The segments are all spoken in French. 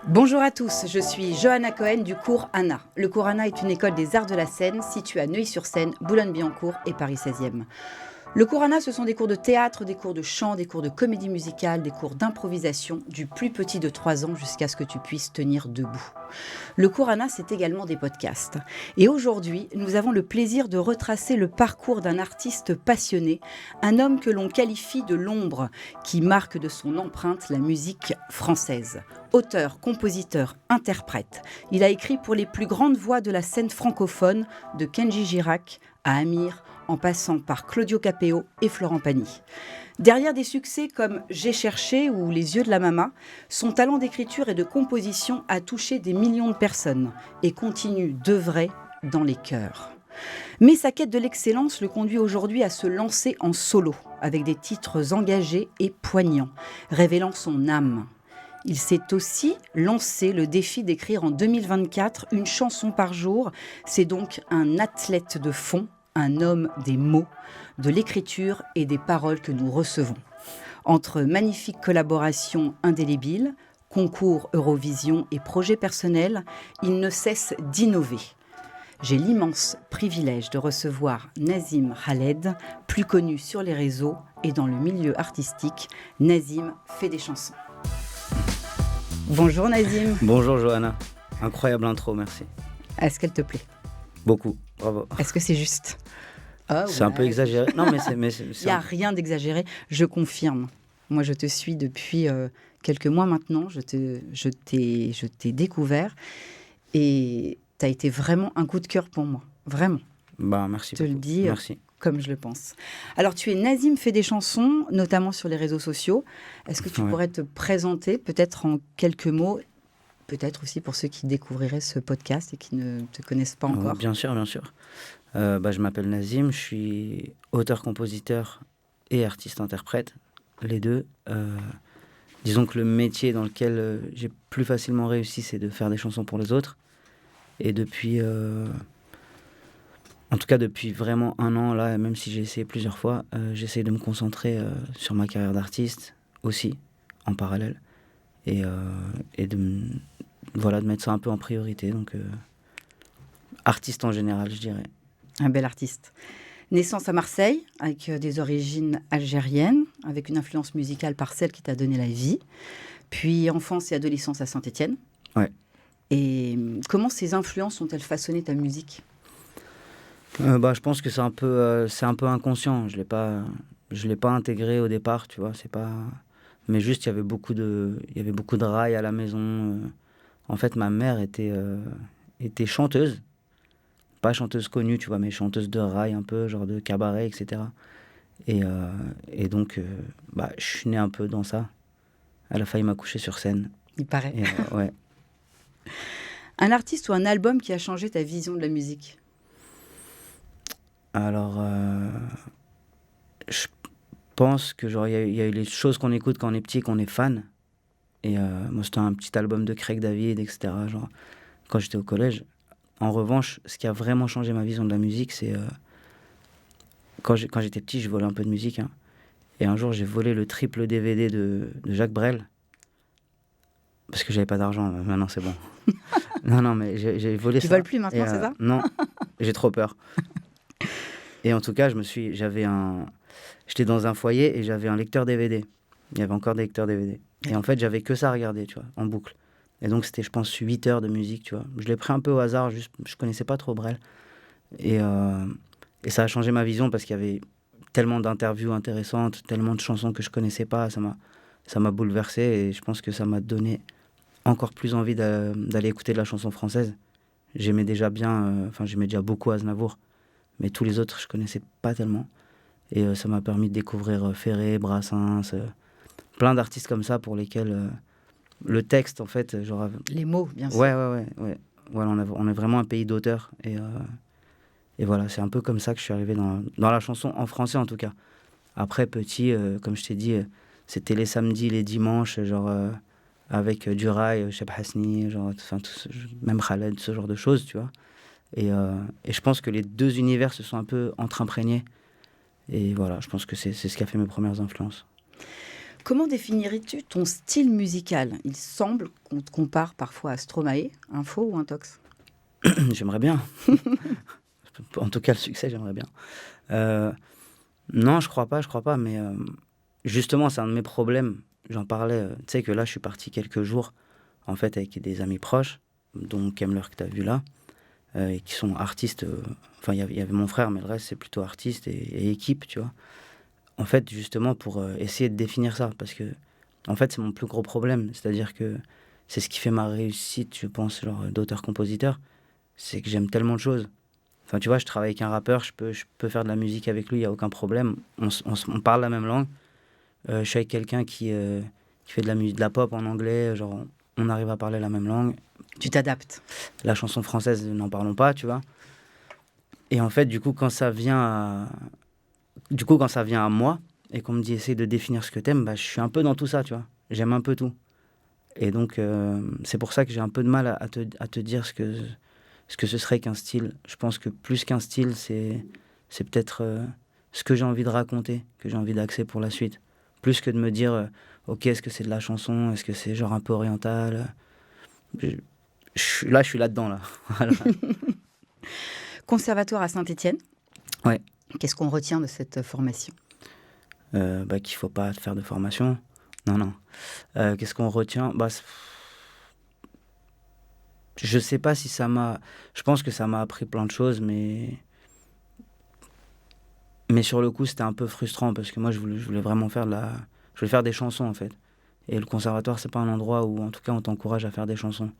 Bonjour à tous, je suis Johanna Cohen du cours ANA. Le cours ANA est une école des arts de la scène située à Neuilly-sur-Seine, Boulogne-Billancourt et Paris 16e. Le cours ANA, ce sont des cours de théâtre, des cours de chant, des cours de comédie musicale, des cours d'improvisation, du plus petit de 3 ans jusqu'à ce que tu puisses tenir debout. Le cours ANA, c'est également des podcasts. Et aujourd'hui, nous avons le plaisir de retracer le parcours d'un artiste passionné, un homme que l'on qualifie de l'ombre, qui marque de son empreinte la musique française. Auteur, compositeur, interprète, il a écrit pour les plus grandes voix de la scène francophone, de Kenji Girac à Amir, en passant par Claudio Capéo et Florent Pagny. Derrière des succès comme J'ai cherché ou Les yeux de la Mama, son talent d'écriture et de composition a touché des millions de personnes et continue d'œuvrer dans les cœurs. Mais sa quête de l'excellence le conduit aujourd'hui à se lancer en solo, avec des titres engagés et poignants, révélant son âme. Il s'est aussi lancé le défi d'écrire en 2024 une chanson par jour. C'est donc un athlète de fond, un homme des mots, de l'écriture et des paroles que nous recevons. Entre magnifiques collaborations indélébiles, concours Eurovision et projets personnels, il ne cesse d'innover. J'ai l'immense privilège de recevoir Nazim Khaled, plus connu sur les réseaux et dans le milieu artistique. Nazim fait des chansons. Bonjour Nazim. Bonjour Johanna. Incroyable intro, merci. Est-ce qu'elle te plaît ? Beaucoup, bravo. Est-ce que c'est juste ? C'est un peu exagéré. Non, mais c'est Il n'y a rien d'exagéré, je confirme. Moi, je te suis depuis quelques mois maintenant. Je t'ai découvert et tu as été vraiment un coup de cœur pour moi. Vraiment. Merci. Je te le dis merci. Comme je le pense. Alors, tu es Nazim fait des chansons, notamment sur les réseaux sociaux. Est-ce que tu pourrais te présenter, peut-être en quelques mots, peut-être aussi pour ceux qui découvriraient ce podcast et qui ne te connaissent pas encore ? Bien sûr, bien sûr. Je m'appelle Nazim, je suis auteur-compositeur et artiste-interprète, les deux. Disons que le métier dans lequel j'ai plus facilement réussi, c'est de faire des chansons pour les autres. Et depuis... En tout cas, depuis vraiment 1 an, là, même si j'ai essayé plusieurs fois, j'essaie de me concentrer sur ma carrière d'artiste aussi, en parallèle. Et de mettre ça un peu en priorité. Donc, artiste en général, je dirais. Un bel artiste. Naissance à Marseille, avec des origines algériennes, avec une influence musicale par celle qui t'a donné la vie. Puis enfance et adolescence à Saint-Étienne. Ouais. Et comment ces influences ont-elles façonné ta musique ? Je pense que c'est un peu inconscient. Je l'ai pas intégré au départ, tu vois. C'est pas. Mais juste, il y avait beaucoup de rails à la maison. En fait, ma mère était chanteuse, pas chanteuse connue, tu vois, mais chanteuse de rails un peu, genre de cabaret, etc. Et donc, je suis né un peu dans ça. Elle a failli m'accoucher sur scène. Il paraît. Et, ouais. Un artiste ou un album qui a changé ta vision de la musique ? Alors, je pense que genre il y a eu les choses qu'on écoute quand on est petit et qu'on est fan. Et moi, c'était un petit album de Craig David, etc. Genre, quand j'étais au collège. En revanche, ce qui a vraiment changé ma vision de la musique, c'est quand j'étais petit, je volais un peu de musique. Hein, et un jour, j'ai volé le triple DVD de Jacques Brel. Parce que j'avais pas d'argent. Maintenant, c'est bon. non, mais j'ai volé ça. Tu voles plus maintenant, c'est ça ? Non, j'ai trop peur. Et en tout cas, j'étais dans un foyer et j'avais un lecteur DVD. Il y avait encore des lecteurs DVD. Et en fait, j'avais que ça à regarder, tu vois, en boucle. Et donc, c'était, je pense, 8 heures de musique, tu vois. Je l'ai pris un peu au hasard, juste, je connaissais pas trop Brel. Et ça a changé ma vision parce qu'il y avait tellement d'interviews intéressantes, tellement de chansons que je connaissais pas. Ça m'a bouleversé et je pense que ça m'a donné encore plus envie d'aller écouter de la chanson française. J'aimais déjà beaucoup Aznavour. Mais tous les autres, je connaissais pas tellement. Et ça m'a permis de découvrir Ferré, Brassens, plein d'artistes comme ça pour lesquels le texte, en fait, genre... Les mots, bien sûr. Ouais. Voilà, on est vraiment un pays d'auteurs. Et voilà, c'est un peu comme ça que je suis arrivé dans la chanson, en français en tout cas. Après, petit, comme je t'ai dit, c'était les samedis, les dimanches, genre... avec Duraï, Cheb Hasni, genre, même Khaled, ce genre de choses, tu vois. Et je pense que les deux univers se sont un peu entre-imprégnés. Et voilà, je pense que c'est ce qui a fait mes premières influences. Comment définirais-tu ton style musical? Il semble qu'on te compare parfois à Stromae, un faux ou un tox? J'aimerais bien. En tout cas, le succès, j'aimerais bien. Euh, non, je crois pas, mais justement, c'est un de mes problèmes. J'en parlais, tu sais que là, je suis parti quelques jours, en fait, avec des amis proches, dont Kemmler que tu as vu là, et qui sont artistes. Enfin, il y avait mon frère, mais le reste, c'est plutôt artiste et équipe, tu vois. En fait, justement, pour essayer de définir ça, parce que, en fait, c'est mon plus gros problème. C'est-à-dire que c'est ce qui fait ma réussite, je pense, genre d'auteur-compositeur, c'est que j'aime tellement de choses. Enfin, tu vois, je travaille avec un rappeur, je peux faire de la musique avec lui, il n'y a aucun problème. On parle la même langue. Je suis avec quelqu'un qui fait de la musique, de la pop en anglais, genre, on arrive à parler la même langue. Tu t'adaptes. La chanson française, n'en parlons pas, tu vois. Et en fait, quand ça vient à moi, et qu'on me dit essaye de définir ce que t'aimes, bah, je suis un peu dans tout ça, tu vois. J'aime un peu tout. Et donc, c'est pour ça que j'ai un peu de mal à te dire ce que ce serait qu'un style. Je pense que plus qu'un style, c'est peut-être ce que j'ai envie de raconter, que j'ai envie d'axer pour la suite. Plus que de me dire, ok, est-ce que c'est de la chanson, est-ce que c'est genre un peu oriental. Je suis là-dedans, là. Voilà. Conservatoire à Saint-Étienne. Ouais. Qu'est-ce qu'on retient de cette formation? Bah, qu'il faut pas faire de formation. Non, non. Qu'est-ce qu'on retient? Bah, je sais pas si ça m'a... Je pense que ça m'a appris plein de choses, mais sur le coup, c'était un peu frustrant parce que moi, je voulais vraiment faire je voulais faire des chansons, en fait. Et le conservatoire, c'est pas un endroit où, en tout cas, on t'encourage à faire des chansons.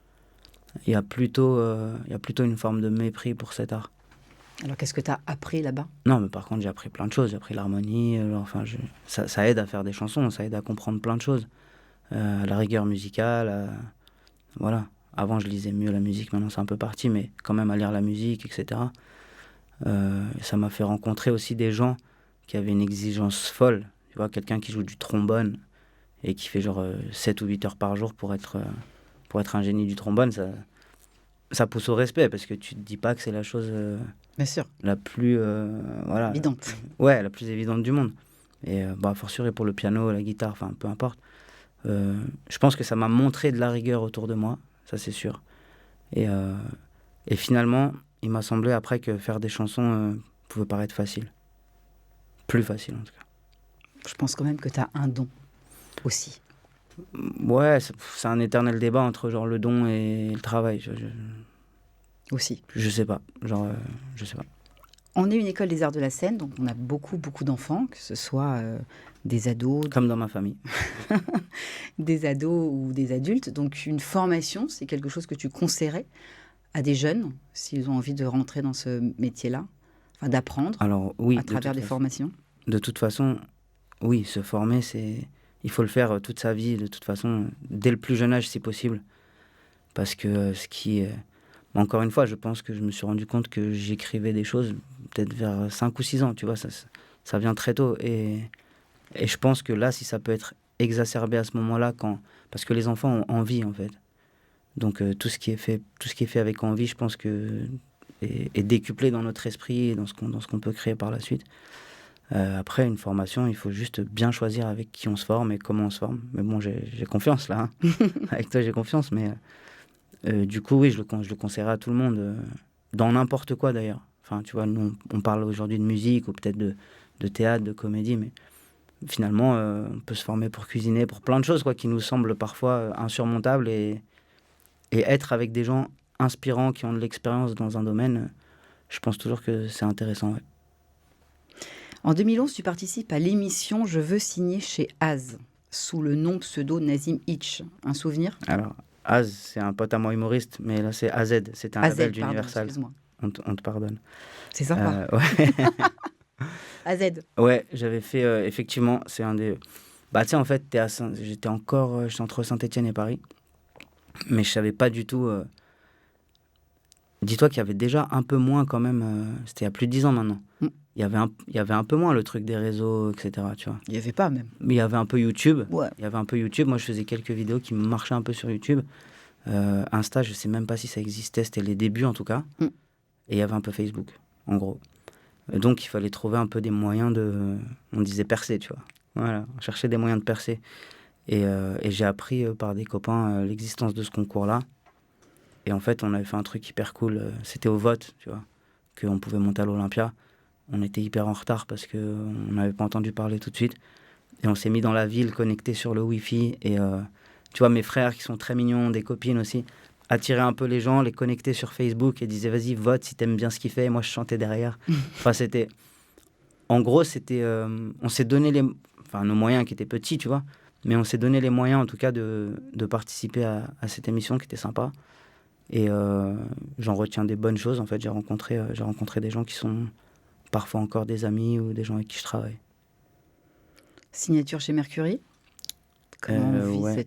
Il y a plutôt une forme de mépris pour cet art. Alors, qu'est-ce que tu as appris là-bas? Non, mais par contre, j'ai appris plein de choses. J'ai appris l'harmonie. Enfin, ça aide à faire des chansons, ça aide à comprendre plein de choses. La rigueur musicale, voilà. Avant, je lisais mieux la musique, maintenant, c'est un peu parti, mais quand même à lire la musique, etc. Ça m'a fait rencontrer aussi des gens qui avaient une exigence folle. Tu vois, quelqu'un qui joue du trombone et qui fait genre 7 ou 8 heures par jour pour être un génie du trombone, ça pousse au respect parce que tu te dis pas que c'est la chose Bien sûr. la plus voilà, Évidente. ouais, la plus évidente du monde. Et bah, a fortiori pour le piano, la guitare, enfin peu importe. Je pense que ça m'a montré de la rigueur autour de moi, ça c'est sûr. Et finalement, il m'a semblé après que faire des chansons pouvait paraître facile. Plus facile en tout cas. Je pense quand même que tu as un don aussi. Ouais, c'est un éternel débat entre genre le don et le travail. Aussi. Je sais pas. Genre, je sais pas. On est une école des arts de la scène, donc on a beaucoup, beaucoup d'enfants, que ce soit des ados, Comme dans ma famille. des ados ou des adultes. Donc une formation, c'est quelque chose que tu conseillerais à des jeunes, s'ils ont envie de rentrer dans ce métier-là, enfin d'apprendre Alors oui, à travers des formations. De toute façon, oui, se former, il faut le faire toute sa vie, de toute façon, dès le plus jeune âge si possible. Parce que encore une fois, je pense que je me suis rendu compte que j'écrivais des choses peut-être vers 5 ou 6 ans, tu vois, ça vient très tôt. Et je pense que là, si ça peut être exacerbé à ce moment-là, parce que les enfants ont envie, en fait. Donc tout ce qui est fait avec envie, je pense que est décuplé dans notre esprit et dans ce qu'on peut créer par la suite. Après, une formation, il faut juste bien choisir avec qui on se forme et comment on se forme. Mais bon, j'ai confiance là. Hein. Avec toi, j'ai confiance. Mais du coup, oui, je le conseillerais à tout le monde. Dans n'importe quoi d'ailleurs. Enfin, tu vois, nous, on parle aujourd'hui de musique ou peut-être de théâtre, de comédie. Mais finalement, on peut se former pour cuisiner, pour plein de choses quoi, qui nous semblent parfois insurmontables. Et être avec des gens inspirants qui ont de l'expérience dans un domaine, je pense toujours que c'est intéressant. Ouais. En 2011, tu participes à l'émission Je veux signer chez Az, sous le nom pseudo Nazim Hitch. Un souvenir? Alors, Az, c'est un pote à moi humoriste, mais là, c'est AZ. C'est un AZ, label pardon, d'Universal. excuse-moi. On te pardonne. C'est sympa. Ouais. AZ. Ouais, j'avais fait, effectivement, c'est un des... Bah, tu sais, en fait, j'étais entre Saint-Étienne et Paris, mais je savais pas du tout... Dis-toi qu'il y avait déjà un peu moins quand même, c'était il y a plus de 10 ans maintenant. Mm. Il y avait un peu moins le truc des réseaux, etc. Tu vois. Il n'y avait pas même. Mais il y avait un peu YouTube. Ouais. Il y avait un peu YouTube. Moi, je faisais quelques vidéos qui marchaient un peu sur YouTube. Insta, je sais même pas si ça existait. C'était les débuts, en tout cas. Mm. Et il y avait un peu Facebook, en gros. Donc, il fallait trouver un peu des moyens de... On disait percer, tu vois. Voilà, on cherchait des moyens de percer. Et j'ai appris par des copains l'existence de ce concours-là. Et en fait, on avait fait un truc hyper cool. C'était au vote, tu vois, qu'on pouvait monter à l'Olympia. On était hyper en retard parce qu'on n'avait pas entendu parler tout de suite. Et on s'est mis dans la ville, connecté sur le Wi-Fi. Et tu vois, mes frères qui sont très mignons, des copines aussi, attiraient un peu les gens, les connectaient sur Facebook et disaient vas-y, vote si t'aimes bien ce qu'il fait. Et moi, je chantais derrière. Enfin, c'était... En gros, c'était... on s'est donné les... Enfin, nos moyens qui étaient petits, tu vois. Mais on s'est donné les moyens, en tout cas, de participer à cette émission qui était sympa. Et j'en retiens des bonnes choses. En fait, j'ai rencontré des gens qui sont parfois encore des amis ou des gens avec qui je travaille. Signature chez Mercury. Comment on vit Ouais.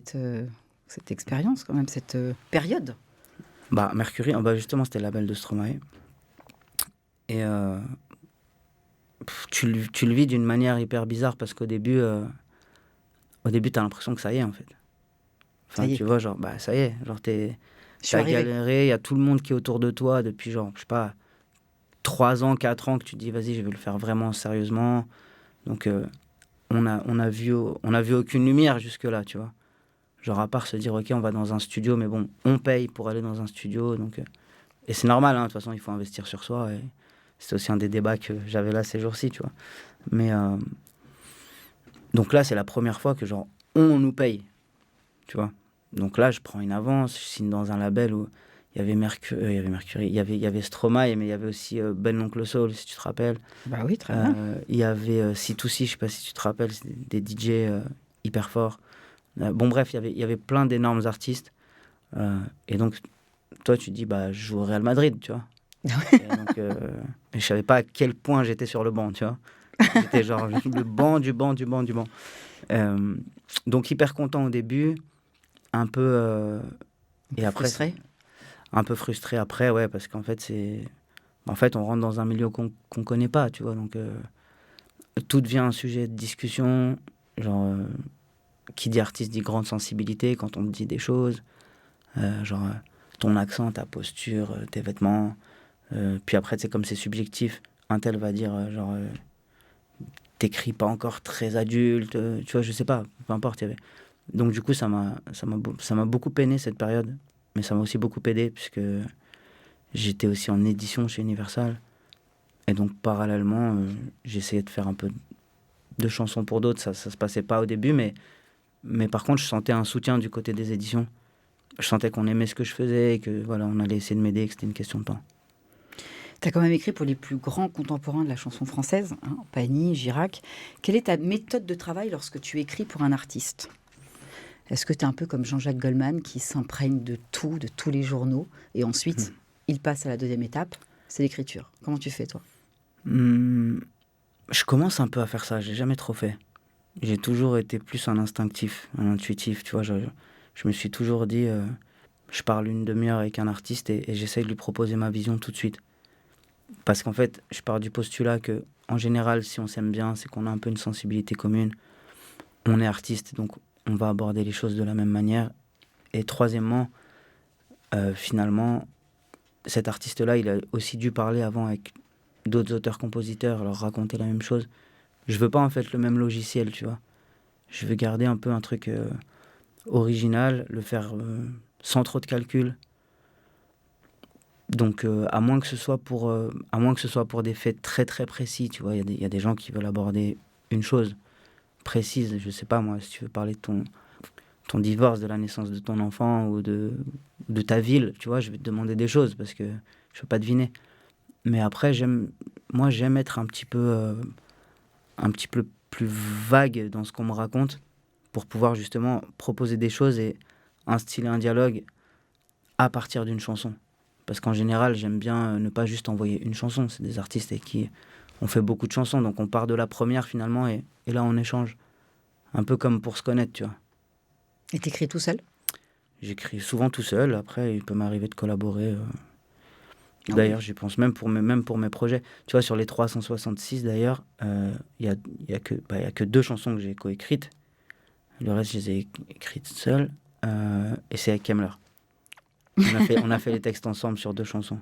cette expérience, quand même, cette période? Bah, Mercury, justement, c'était le label de Stromae. Et tu le vis d'une manière hyper bizarre parce qu'au début, t'as l'impression que ça y est, en fait. Enfin, Ça y est. tu vois, genre, bah, ça y est. Genre, Je suis t'as arrivée. galéré, il y a tout le monde qui est autour de toi depuis, genre, je sais pas, 3 ans, 4 ans que tu te dis, vas-y, je vais le faire vraiment sérieusement. Donc, on a vu aucune lumière jusque-là, tu vois. Genre, à part se dire, ok, on va dans un studio, mais bon, on paye pour aller dans un studio. Donc, et c'est normal, hein, de toute façon, il faut investir sur soi. Et c'est aussi un des débats que j'avais là ces jours-ci, tu vois. Mais, donc là, c'est la première fois que, genre, on nous paye, tu vois. Donc là, je prends une avance, je signe dans un label où il y avait Mercury, il y avait Stromae, mais il y avait aussi Ben l'Oncle Soul, si tu te rappelles. Bah oui, très bien. Il y avait C2C, je sais pas si tu te rappelles, c'est des DJ hyper forts. Bon, bref, il y avait plein d'énormes artistes. Et donc, toi, tu te dis, bah, je joue au Real Madrid, tu vois. Et donc, je savais pas à quel point j'étais sur le banc, tu vois. J'étais genre le banc, du banc, du banc, du banc. Donc, hyper content au début, un peu. Et après, Frustré? un peu frustré après, ouais, parce qu'en fait, en fait, on rentre dans un milieu qu'on connaît pas, tu vois. Donc, tout devient un sujet de discussion. Genre, qui dit artiste dit grande sensibilité quand on te dit des choses. Genre, ton accent, ta posture, tes vêtements. Puis après, c'est comme c'est subjectif. Un tel va dire, t'écris pas encore très adulte. Tu vois, je sais pas, peu importe. Donc, du coup, ça m'a beaucoup peiné cette période. Mais ça m'a aussi beaucoup aidé, puisque j'étais aussi en édition chez Universal. Et donc, parallèlement, j'essayais de faire un peu de chansons pour d'autres. Ça se passait pas au début, mais par contre, je sentais un soutien du côté des éditions. Je sentais qu'on aimait ce que je faisais et que voilà, on allait essayer de m'aider et que c'était une question de temps. Tu as quand même écrit pour les plus grands contemporains de la chanson française, hein, Pagny, Girac. Quelle est ta méthode de travail lorsque tu écris pour un artiste? Est-ce que tu es un peu comme Jean-Jacques Goldman qui s'imprègne de tout, de tous les journaux, et ensuite il passe à la deuxième étape, c'est l'écriture? Comment tu fais, toi? Je commence un peu à faire ça, j'ai jamais trop fait. J'ai toujours été plus un instinctif, un intuitif, tu vois. Je me suis toujours dit, je parle une demi-heure avec un artiste et j'essaye de lui proposer ma vision tout de suite. Parce qu'en fait, je pars du postulat que, en général, si on s'aime bien, c'est qu'on a un peu une sensibilité commune. On est artiste, donc on va aborder les choses de la même manière. Et troisièmement, finalement, cet artiste-là, il a aussi dû parler avant avec d'autres auteurs-compositeurs, leur raconter la même chose. Je veux pas en fait le même logiciel, tu vois. Je veux garder un peu un truc original, le faire sans trop de calcul. Donc, à moins que ce soit pour des faits très très précis, tu vois, il y a des gens qui veulent aborder une chose précise. Je sais pas moi, si tu veux parler de ton divorce, de la naissance de ton enfant ou de ta ville, tu vois, je vais te demander des choses parce que je peux pas deviner. Mais après, j'aime être un petit peu plus vague dans ce qu'on me raconte pour pouvoir justement proposer des choses et instiller un dialogue à partir d'une chanson. Parce qu'en général, j'aime bien ne pas juste envoyer une chanson. C'est des artistes avec qui on fait beaucoup de chansons, donc on part de la première finalement et là on échange. Un peu comme pour se connaître, tu vois. Et t'écris tout seul? J'écris souvent tout seul, après il peut m'arriver de collaborer. Ah D'ailleurs, oui. j'y pense même pour mes projets. Tu vois, sur les 366 d'ailleurs, il y a que 2 chansons que j'ai coécrites. Le reste, je les ai écrites seul. Et c'est avec Kemmler. On a fait les textes ensemble sur 2 chansons.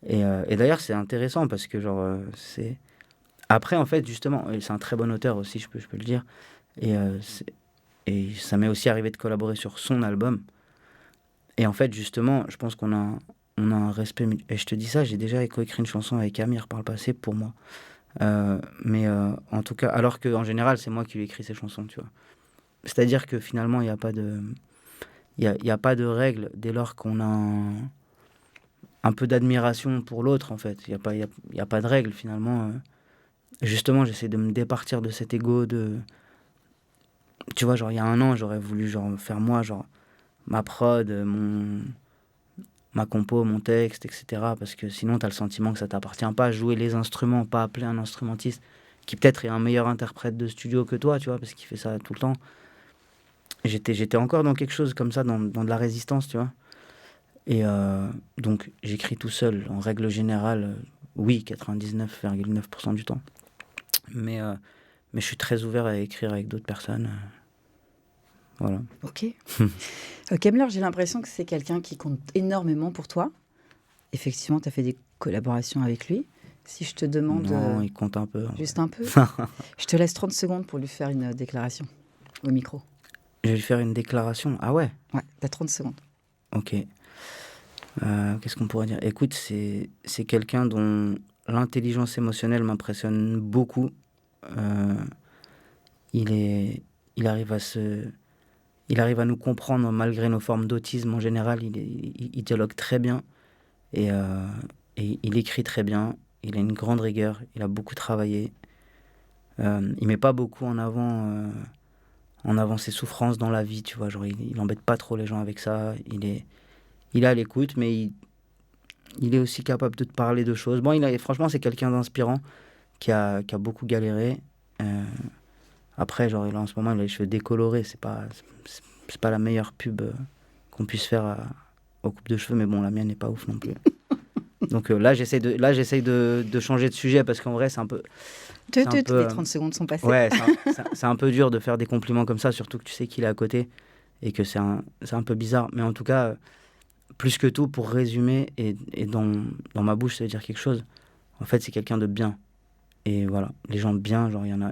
Et d'ailleurs, c'est intéressant parce que, genre, c'est Après, en fait, justement, c'est un très bon auteur aussi, je peux le dire. Et, et ça m'est aussi arrivé de collaborer sur son album. Et en fait, justement, je pense on a un respect. Et je te dis ça, j'ai déjà coécrit une chanson avec Amir par le passé pour moi. Mais en tout cas, alors qu'en général, c'est moi qui lui écris ses chansons, tu vois. C'est-à-dire que finalement, il n'y a pas de. Il y a pas de règle dès lors qu'on a un peu d'admiration pour l'autre, en fait. Il y a pas de règle, finalement. Justement, j'essaie de me départir de cet ego de... Tu vois, genre, il y a un an, j'aurais voulu genre, faire moi, genre, ma prod, ma compo, mon texte, etc. Parce que sinon, tu as le sentiment que ça t'appartient pas. Jouer les instruments, pas appeler un instrumentiste qui peut-être est un meilleur interprète de studio que toi, tu vois, parce qu'il fait ça tout le temps. J'étais encore dans quelque chose comme ça, dans de la résistance, tu vois. Et donc, j'écris tout seul, en règle générale, oui, 99,9% du temps. Mais je suis très ouvert à écrire avec d'autres personnes. Voilà. Ok. Kemmler, j'ai l'impression que c'est quelqu'un qui compte énormément pour toi. Effectivement, tu as fait des collaborations avec lui. Si je te demande Non, il compte un peu. juste un peu, je te laisse 30 secondes pour lui faire une déclaration au micro. Je vais lui faire une déclaration. Ah ouais? Ouais, tu as 30 secondes. Ok. Qu'est-ce qu'on pourrait dire? Écoute, c'est quelqu'un dont l'intelligence émotionnelle m'impressionne beaucoup. Euh, il est, il arrive à se, il arrive à nous comprendre malgré nos formes d'autisme en général. Il dialogue très bien et, et il écrit très bien. Il a une grande rigueur. Il a beaucoup travaillé. Il met pas beaucoup en avant ses souffrances dans la vie, tu vois. Genre, il embête pas trop les gens avec ça. Il est à l'écoute, mais il est aussi capable de te parler de choses. Bon, franchement, c'est quelqu'un d'inspirant qui a beaucoup galéré. Euh, Après, genre, là, en ce moment, il a les cheveux décolorés. C'est pas la meilleure pub qu'on puisse faire aux coupes de cheveux, mais bon, la mienne n'est pas ouf non plus. Donc là, j'essaye de changer de sujet parce qu'en vrai, c'est un peu. Les 30 secondes sont passées. Ouais, c'est un peu dur de faire des compliments comme ça, surtout que tu sais qu'il est à côté et que c'est un peu bizarre. Mais en tout cas, plus que tout, pour résumer, et dans ma bouche, ça veut dire quelque chose. En fait, c'est quelqu'un de bien. Et voilà, les gens bien, genre, Il n'y en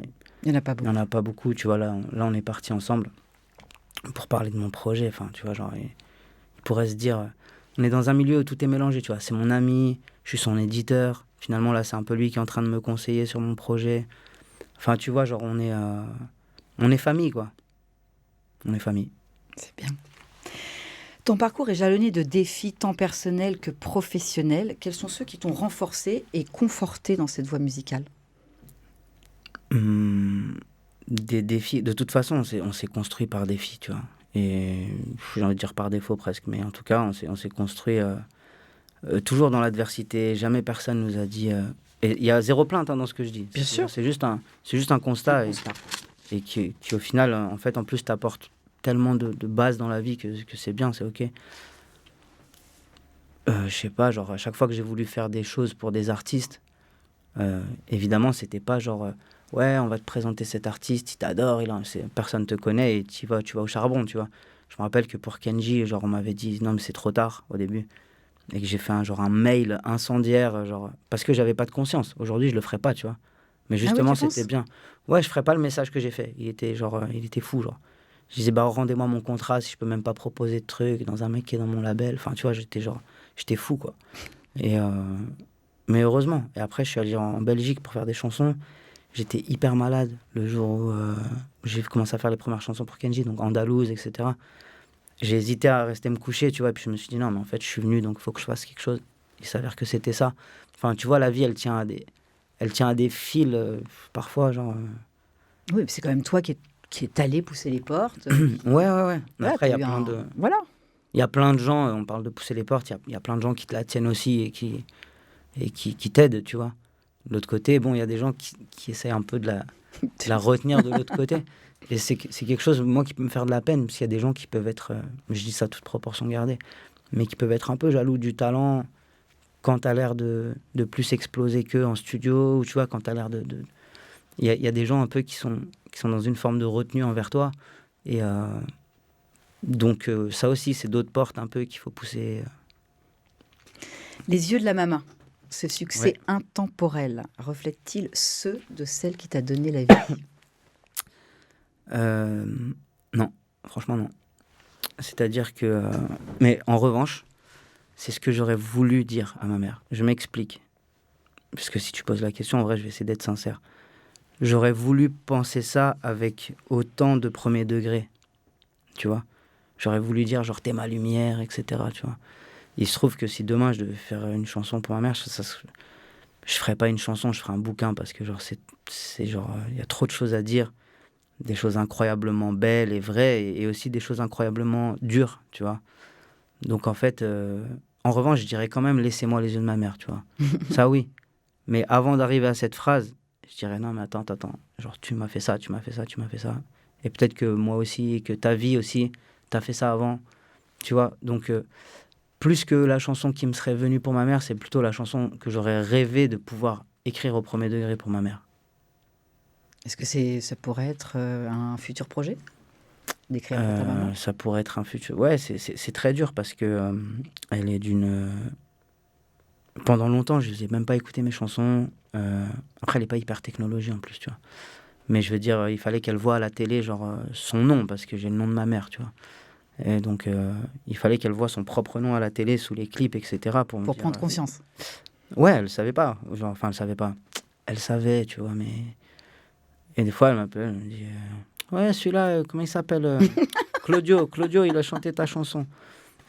a pas il y beaucoup. en a pas beaucoup. Tu vois, là, on est partis ensemble pour parler de mon projet. Enfin, tu vois, genre, il pourrait se dire, on est dans un milieu où tout est mélangé, tu vois. C'est mon ami, je suis son éditeur. Finalement, là, c'est un peu lui qui est en train de me conseiller sur mon projet. Enfin, tu vois, genre, on est famille, quoi. On est famille. C'est bien. Ton parcours est jalonné de défis tant personnels que professionnels. Quels sont ceux qui t'ont renforcé et conforté dans cette voie musicale? Des défis. De toute façon, on s'est construit par défis, tu vois. Et j'ai envie de dire par défaut presque. Mais en tout cas, on s'est construit toujours dans l'adversité. Jamais personne nous a dit. Et il y a zéro plainte dans ce que je dis. Bien sûr. C'est juste un constat. Et qui au final, en fait, en plus, t'apporte tellement de bases dans la vie que c'est bien, c'est ok. Je sais pas, genre, à chaque fois que j'ai voulu faire des choses pour des artistes, évidemment, c'était pas genre, ouais, on va te présenter cet artiste, il t'adore, personne te connaît et tu vas au charbon, tu vois. Je me rappelle que pour Kenji, genre, on m'avait dit, non, mais c'est trop tard au début. Et que j'ai fait un mail incendiaire, genre, parce que j'avais pas de conscience. Aujourd'hui, je le ferais pas, tu vois. Mais justement, tu penses? c'était bien. Ouais, je ferais pas le message que j'ai fait. Il était genre, il était fou, genre. Je disais, bah, rendez-moi mon contrat si je peux même pas proposer de trucs dans un mec qui est dans mon label. Enfin, tu vois, j'étais fou, quoi. Et, mais heureusement. Et après, je suis allé en Belgique pour faire des chansons. J'étais hyper malade le jour où j'ai commencé à faire les premières chansons pour Kenji, donc Andalouse, etc. J'ai hésité à rester me coucher, tu vois, et puis je me suis dit non, mais en fait, je suis venu, donc il faut que je fasse quelque chose. Il s'avère que c'était ça. Enfin, tu vois, la vie, elle tient à des fils, parfois, genre... Oui, mais c'est quand même toi qui est allé pousser les portes. Ouais. Mais Voilà, après, il y a t'as eu plein de... Voilà. Il y a plein de gens, on parle de pousser les portes, il y a plein de gens qui te la tiennent aussi et qui t'aident, tu vois. De l'autre côté, bon, il y a des gens qui essaient un peu de la retenir de l'autre côté. Et c'est quelque chose, moi, qui peut me faire de la peine, parce qu'il y a des gens qui peuvent être, je dis ça toute proportion gardée, mais qui peuvent être un peu jaloux du talent quand t'as l'air de plus exploser qu'eux en studio, ou tu vois, quand t'as l'air de... Il y a des gens un peu qui sont dans une forme de retenue envers toi. Et donc, ça aussi, c'est d'autres portes un peu qu'il faut pousser. Les yeux de la maman. ce succès intemporel reflète-t-il ceux de celle qui t'a donné la vie? Non, franchement non. C'est-à-dire que... mais en revanche, c'est ce que j'aurais voulu dire à ma mère. Je m'explique. Parce que si tu poses la question, en vrai, je vais essayer d'être sincère. J'aurais voulu penser ça avec autant de premier degré, tu vois. J'aurais voulu dire, genre, t'es ma lumière, etc., tu vois. Il se trouve que si demain, je devais faire une chanson pour ma mère, je ferais pas une chanson, je ferais un bouquin, parce que, genre, c'est genre, il y a trop de choses à dire, des choses incroyablement belles et vraies, et aussi des choses incroyablement dures, tu vois. Donc, en fait, en revanche, je dirais quand même, laissez-moi les yeux de ma mère, tu vois. Ça, oui. Mais avant d'arriver à cette phrase, je dirais non, mais attends. Genre, tu m'as fait ça, tu m'as fait ça, tu m'as fait ça. Et peut-être que moi aussi, que ta vie aussi, t'as fait ça avant. Tu vois, donc, plus que la chanson qui me serait venue pour ma mère, c'est plutôt la chanson que j'aurais rêvé de pouvoir écrire au premier degré pour ma mère. Est-ce que ça pourrait être un futur projet d'écrire pour ta maman? Ça pourrait être un futur. Ouais, c'est très dur parce que elle est d'une. Pendant longtemps, je n'ai même pas écouté mes chansons. Après, elle n'est pas hyper technologie en plus, tu vois. Mais je veux dire, il fallait qu'elle voie à la télé genre son nom, parce que j'ai le nom de ma mère, tu vois. Et donc, il fallait qu'elle voie son propre nom à la télé, sous les clips, etc. Pour me dire, prendre confiance. Ouais, elle ne savait pas. Genre, enfin, elle savait pas. Elle savait, tu vois, mais... Et des fois, elle m'appelle, elle me dit... Ouais, celui-là, comment il s'appelle Claudio, il a chanté ta chanson.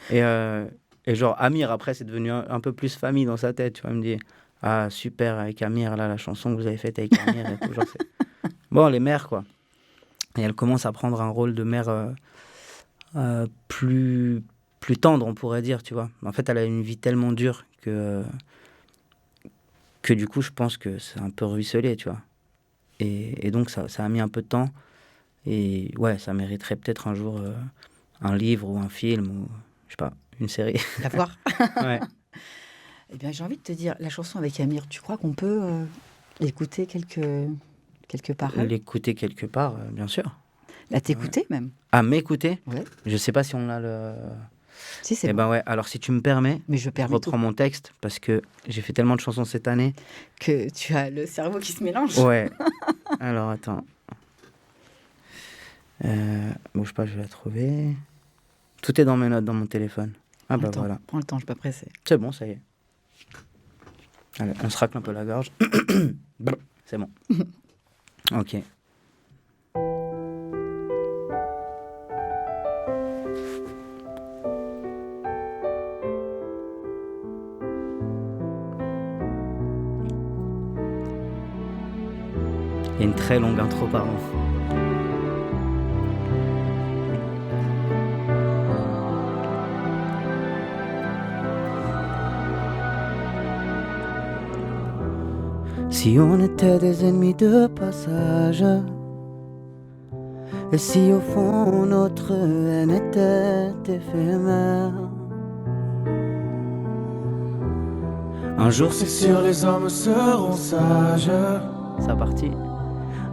Et genre, Amir, après, c'est devenu un peu plus famille dans sa tête. Tu vois, elle me dit, ah, super, avec Amir, là, la chanson que vous avez faite avec Amir et tout. Genre, bon, les mères, quoi. Et elle commence à prendre un rôle de mère plus tendre, on pourrait dire, tu vois. En fait, elle a une vie tellement dure que du coup, je pense que c'est un peu ruisselé, tu vois. Et donc, ça a mis un peu de temps. Et ouais, ça mériterait peut-être un jour un livre ou un film ou, je sais pas, une série. À voir. Ouais. Eh bien, j'ai envie de te dire, la chanson avec Amir, tu crois qu'on peut l'écouter quelque paroles? L'écouter quelque part, bien sûr. La t'écouter même? Ah, m'écouter? Ouais. Je sais pas si on a le... Si, c'est Eh bon. ben ouais, alors si tu me permets, Mais je je permets reprends mon texte parce que j'ai fait tellement de chansons cette année. que tu as le cerveau qui se mélange. Ouais. Alors, attends. Bouge pas, je vais la trouver. Tout est dans mes notes, dans mon téléphone. Ah bah voilà. Prends le temps, je suis pas pressée. C'est bon, ça y est. Allez, on se racle un peu la gorge. C'est bon. Ok. Il y a une très longue intro, pardon. Si on était des ennemis de passage, et si au fond notre haine était éphémère, un jour c'est sûr les hommes seront sages. Ça partit.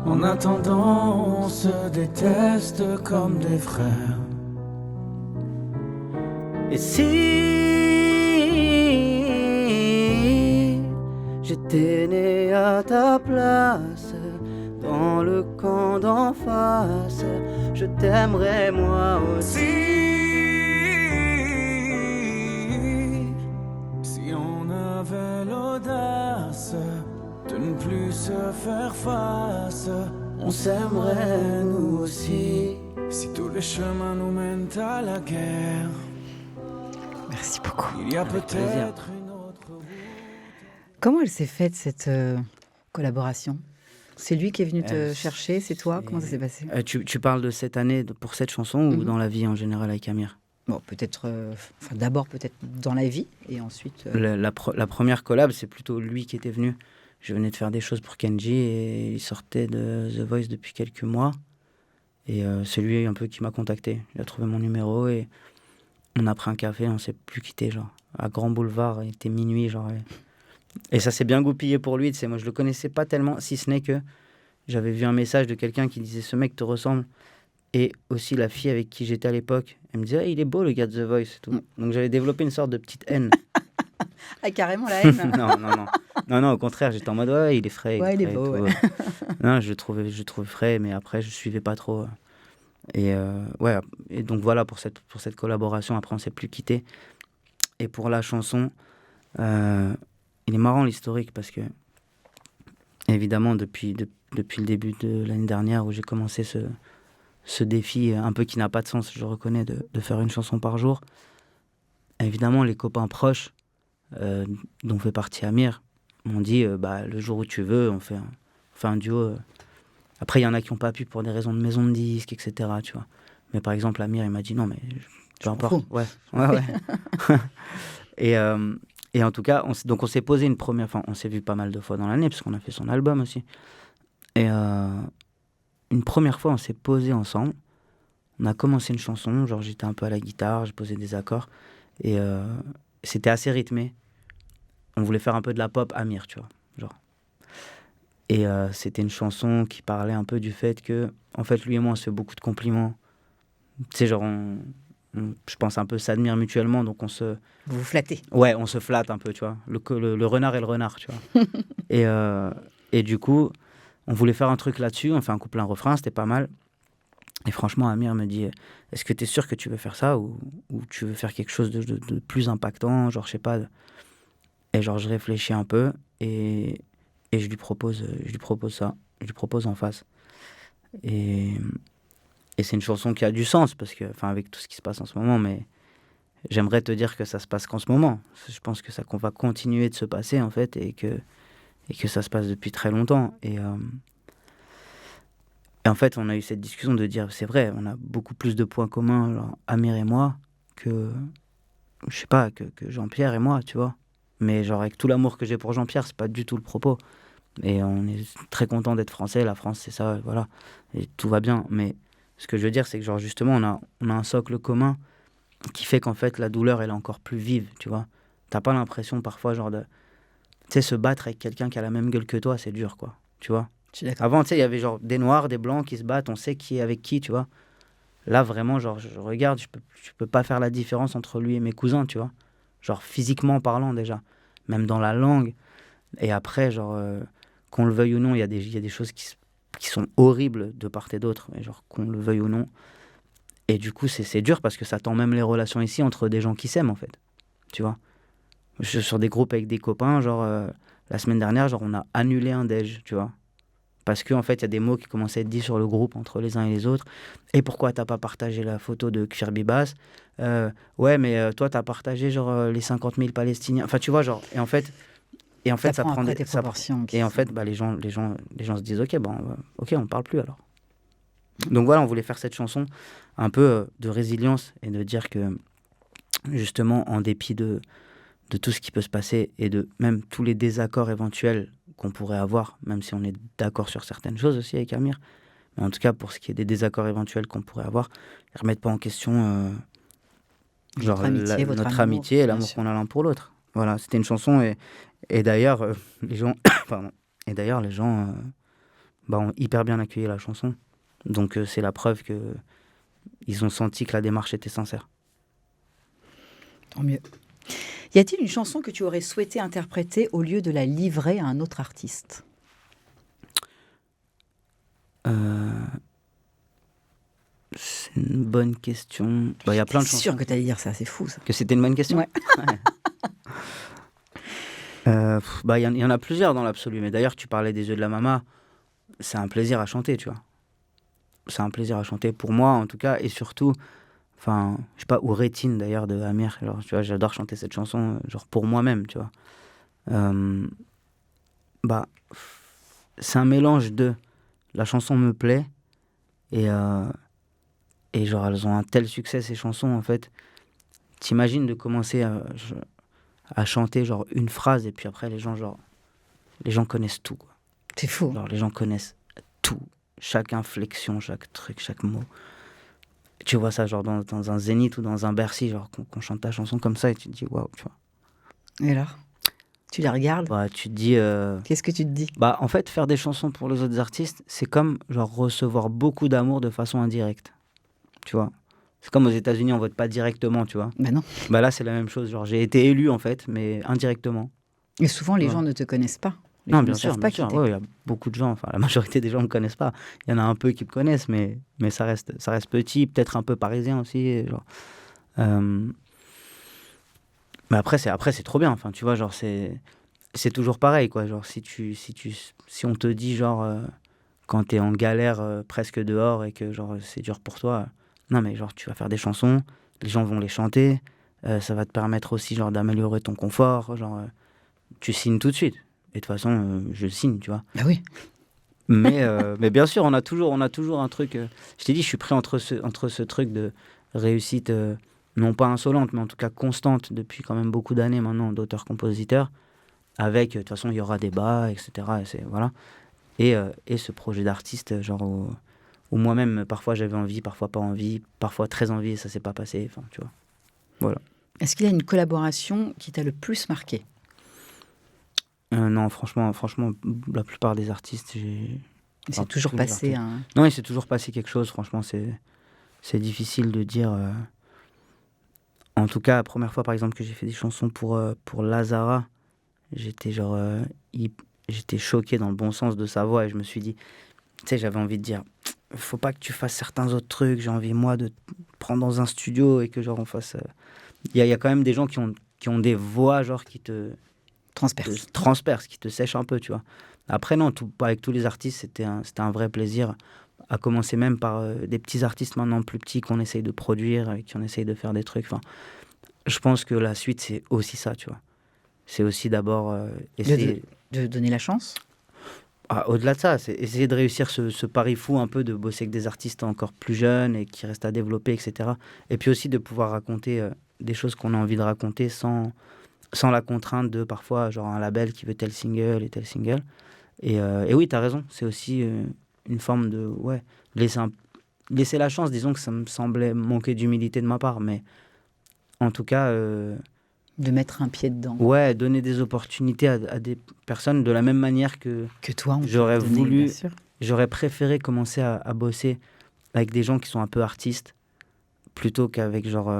En attendant on se déteste comme des frères. Et si j'étais né à ta place, dans le camp d'en face, je t'aimerais moi aussi. Si on avait l'audace de ne plus se faire face, on s'aimerait nous aussi. Si tous les chemins nous mènent à la guerre, Merci beaucoup. il y a peut-être une autre route. Comment elle s'est faite cette collaboration? C'est lui qui est venu te chercher, c'est toi? Comment ça s'est passé? Tu parles de cette année pour cette chanson ou dans la vie en général avec Amir? Bon, peut-être, d'abord peut-être dans la vie et ensuite... La première collab, c'est plutôt lui qui était venu. Je venais de faire des choses pour Kenji et il sortait de The Voice depuis quelques mois. Et c'est lui un peu qui m'a contacté. Il a trouvé mon numéro et on a pris un café, on s'est plus quitté, genre, à Grand Boulevard, il était minuit, genre. Et ça s'est bien goupillé pour lui, tu sais, moi je le connaissais pas tellement, si ce n'est que j'avais vu un message de quelqu'un qui disait « ce mec te ressemble ». Et aussi la fille avec qui j'étais à l'époque, elle me disait ah, il est beau le gars de The Voice et tout. Donc j'avais développé une sorte de petite haine. Ah, carrément la haine. Non, non, non. Non, non, au contraire, j'étais en mode, ouais, il est frais. Ouais, il est frais et beau, tout, ouais. Non, je le trouvais frais, mais après, je suivais pas trop. Et ouais, et donc voilà pour cette collaboration. Après, on s'est plus quitté. Et pour la chanson, il est marrant l'historique parce que, évidemment, depuis le début de l'année dernière où j'ai commencé ce défi un peu qui n'a pas de sens, je reconnais, de faire une chanson par jour, évidemment, les copains proches, dont fait partie Amir, m'ont dit bah, le jour où tu veux, on fait un duo. Après, il y en a qui n'ont pas pu pour des raisons de maison de disques, etc. Tu vois. Mais par exemple, Amir, il m'a dit non, mais peu importe. Ouais, ouais, ouais. Et, et en tout cas, donc on s'est posé une première. Enfin, on s'est vu pas mal de fois dans l'année, parce qu'on a fait son album aussi. Et une première fois, on s'est posé ensemble. On a commencé une chanson, genre j'étais un peu à la guitare, j'ai posé des accords. Et c'était assez rythmé. On voulait faire un peu de la pop Amir, tu vois. Genre. Et c'était une chanson qui parlait un peu du fait que, en fait, lui et moi, on se fait beaucoup de compliments. Tu sais, genre, je pense un peu s'admire mutuellement, donc on se... Vous vous flattez. Ouais, on se flatte un peu, tu vois. Le renard et le renard, tu vois. Et du coup, on voulait faire un truc là-dessus, on fait un couplet, un refrain, c'était pas mal. Et franchement, Amir me dit, est-ce que tu es sûr que tu veux faire ça ou tu veux faire quelque chose de plus impactant, genre, je sais pas. Et genre, je réfléchis un peu et je lui propose ça. Je lui propose en face. Et c'est une chanson qui a du sens, parce que, enfin, avec tout ce qui se passe en ce moment, mais j'aimerais te dire que ça se passe qu'en ce moment. Je pense que ça qu'on va continuer de se passer, en fait, et que ça se passe depuis très longtemps. Et en fait, on a eu cette discussion de dire, c'est vrai, on a beaucoup plus de points communs, genre, Amir et moi, que, je sais pas, que Jean-Pierre et moi, tu vois. Mais genre, avec tout l'amour que j'ai pour Jean-Pierre, c'est pas du tout le propos. Et on est très content d'être français. La France, c'est ça, voilà. Et tout va bien. Mais ce que je veux dire, c'est que genre justement, on a un socle commun qui fait qu'en fait, la douleur, elle est encore plus vive, tu vois. T'as pas l'impression parfois, genre de... Tu sais, se battre avec quelqu'un qui a la même gueule que toi, c'est dur, quoi. Tu vois. Je suis d'accord. Avant, tu sais, il y avait genre des noirs, des blancs qui se battent, on sait qui est avec qui, tu vois. Là, vraiment, genre, je regarde, je peux pas faire la différence entre lui et mes cousins, tu vois. Genre, physiquement parlant, déjà. Même dans la langue. Et après, genre... qu'on le veuille ou non, il y a des choses qui sont horribles de part et d'autre, mais genre qu'on le veuille ou non. Et du coup, c'est dur parce que ça tend même les relations ici entre des gens qui s'aiment, en fait. Tu vois. Je suis sur des groupes avec des copains, genre la semaine dernière, genre on a annulé un déj, tu vois. Parce qu'en fait, il y a des mots qui commençaient à être dits sur le groupe entre les uns et les autres. Et pourquoi t'as pas partagé la photo de Kfir Bibas Ouais, mais toi, t'as partagé genre les 50 000 Palestiniens. Enfin, tu vois, genre. Et en fait, ça prend des proportions. Et en fait, bah, les gens se disent ok, bon, ok, on parle plus alors. Donc voilà, on voulait faire cette chanson un peu de résilience et de dire que justement, en dépit de tout ce qui peut se passer et de même tous les désaccords éventuels qu'on pourrait avoir, même si on est d'accord sur certaines choses aussi avec Amir, mais en tout cas pour ce qui est des désaccords éventuels qu'on pourrait avoir, ils remettent pas en question genre notre amitié et l'amour qu'on a l'un pour l'autre. Voilà, c'était une chanson et d'ailleurs les gens pardon, et d'ailleurs les gens bah, ont hyper bien accueilli la chanson. Donc c'est la preuve que ils ont senti que la démarche était sincère. Tant mieux. Y a-t-il une chanson que tu aurais souhaité interpréter au lieu de la livrer à un autre artiste ? C'est une bonne question. Bah, y a plein de chansons. Je suis sûr que tu allais dire ça, c'est fou ça. Que c'était une bonne question. Ouais. Bah, y en a plusieurs dans l'absolu. Mais d'ailleurs, tu parlais des yeux de la Mama. C'est un plaisir à chanter, tu vois. C'est un plaisir à chanter pour moi, en tout cas. Et surtout, enfin, je sais pas, ou Rétine d'ailleurs de Amir. Genre, tu vois, j'adore chanter cette chanson, genre pour moi-même, tu vois. Bah, c'est un mélange de la chanson me plaît et genre elles ont un tel succès ces chansons en fait. T'imagines de commencer à chanter genre une phrase et puis après les gens connaissent tout, quoi. C'est fou. Genre les gens connaissent tout, chaque inflexion, chaque truc, chaque mot. Tu vois ça genre dans un Zénith ou dans un Bercy, genre qu'on chante ta chanson comme ça et tu te dis waouh, tu vois. Et alors ? Tu les regardes ? Bah, tu te dis... Qu'est-ce que tu te dis ? Bah, en fait, faire des chansons pour les autres artistes, c'est comme genre recevoir beaucoup d'amour de façon indirecte. Tu vois ? C'est comme aux États-Unis, on vote pas directement, tu vois. Ben non. Bah là, c'est la même chose. Genre, j'ai été élu, en fait, mais indirectement. Et souvent, les Ouais. gens ne te connaissent pas. Les Non, gens bien ne sûr, savent bien pas qui sûr. t'es. Ouais, il y a beaucoup de gens, enfin, la majorité des gens ne me connaissent pas. Il y en a un peu qui me connaissent, mais ça reste petit, peut-être un peu parisien aussi. Genre. Euh, Mais après, c'est trop bien. Enfin, tu vois, genre, c'est toujours pareil, quoi. Genre, si on te dit, genre, quand t'es en galère presque dehors et que, genre, c'est dur pour toi, non, mais genre, tu vas faire des chansons, les gens vont les chanter, ça va te permettre aussi, genre, d'améliorer ton confort, genre, tu signes tout de suite. Et de toute façon, je signe, tu vois. Bah oui. Mais bien sûr, on a toujours un truc. Je t'ai dit, je suis pris entre ce truc de réussite, non pas insolente, mais en tout cas constante depuis quand même beaucoup d'années maintenant, d'auteur-compositeur. Avec, de toute façon, il y aura des bas, etc. Voilà. Et ce projet d'artiste, genre, où moi-même, parfois j'avais envie, parfois pas envie, parfois très envie et ça s'est pas passé. Enfin, tu vois. Voilà. Est-ce qu'il y a une collaboration qui t'a le plus marqué? Non, franchement, la plupart des artistes, j'ai. C'est Enfin, toujours tous les passé artistes. un... Non, il s'est toujours passé quelque chose. Franchement, c'est difficile de dire. En tout cas, la première fois, par exemple, que j'ai fait des chansons pour Lazara, j'étais genre, j'étais choqué dans le bon sens de sa voix et je me suis dit, tu sais, j'avais envie de dire, faut pas que tu fasses certains autres trucs. J'ai envie moi de te prendre dans un studio et que genre on fasse. Il y a quand même des gens qui ont des voix genre qui te transperce. transpercent, qui te sèchent un peu, tu vois. Après non, avec tous les artistes, c'était un vrai plaisir. À commencer même par des petits artistes maintenant plus petits qu'on essaye de produire, et qu'on essaye de faire des trucs. Enfin, je pense que la suite, c'est aussi ça, tu vois. C'est aussi d'abord essayer... De donner la chance? Au-delà de ça, c'est essayer de réussir ce pari fou un peu de bosser avec des artistes encore plus jeunes et qui restent à développer, etc. Et puis aussi de pouvoir raconter des choses qu'on a envie de raconter sans la contrainte de parfois genre un label qui veut tel single et tel single. Et oui, tu as raison, c'est aussi une forme de... Ouais, laisser la chance, disons que ça me semblait manquer d'humilité de ma part, mais en tout cas... De mettre un pied dedans. Ouais, donner des opportunités à des personnes de la même manière que toi, on j'aurais peut donner, voulu, bien sûr. j'aurais préféré commencer à bosser avec des gens qui sont un peu artistes plutôt qu'avec genre